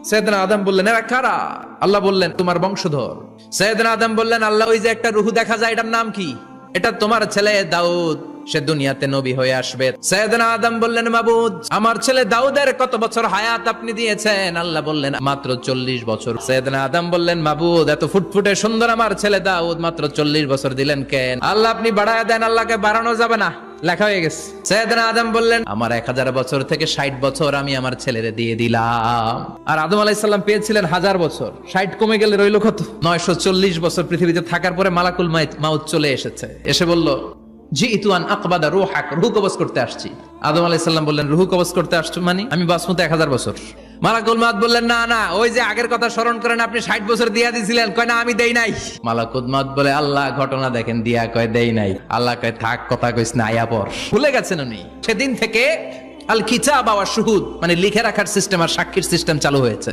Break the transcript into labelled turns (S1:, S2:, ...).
S1: সৈয়দনা আদম বললেন, এরা কারা? আল্লাহ বললেন, তোমার বংশধর। সৈয়দনা আদম বললেন, আল্লাহ, ওই যে একটা রূহ দেখা যায়, এটার নাম কি? এটা তোমার ছেলে দাউদ, সে দুনিয়াতে নবী হয়ে আসবে। সৈয়দনা আদম বললেন, মাবুদ, আমার ছেলে দাউদের কত বছর হায়াত আপনি দিয়েছেন? আল্লাহ বললেন, মাত্র 40 বছর। সৈয়দনা আদম বললেন, মাবুদ, এত ফুটফুটে সুন্দর আমার ছেলে দাউদ, মাত্র 40 বছর দিলেন কেন? আল্লাহ, আপনি বাড়ায় দেন, আল্লাহকে বাড়ানো যাবে না, লেখা হয়ে গেছে। সৈয়দনা আদম বললেন, আমার 1000 বছর থেকে 60 বছর আমি আমার ছেলেরে দিয়ে দিলাম। আর আদম আলাইহিস সালাম পেয়েছিলেন 1000 বছর, 60 কমে গেলে রইল কত? 940 বছর পৃথিবীতে থাকার পরে মালাকুল মাউত চলে এসেছে, এসে বলল, জিইতু আন আকবাদা রূহাক, রূহ কবজ করতে আসছি। আদম আলাইহিস সালাম বললেন, রূহ কবজ করতে আসছো মানে? আমি বাঁচবো তো 1000 বছর। মালাকুল মাউত বললেন, না না, ওই যে আগের কথা স্মরণ করেন, আপনি 60 বছর দিয়া দিয়েছিলেন। কয়, না, আমি দেই নাই। মালাকুল মাউত বলে, আল্লাহ, ঘটনা দেখেন, দিয়া কয় দেই নাই। আল্লাহ কয়, থাক, কথা কইস না, আয়া পর। ভুলে গেছেন উনি। সেদিন থেকে আল কিতাব ওয়া শুহুদ, মানে লিখে রাখার সিস্টেম আর সাক্ষীর সিস্টেম চালু হয়েছে।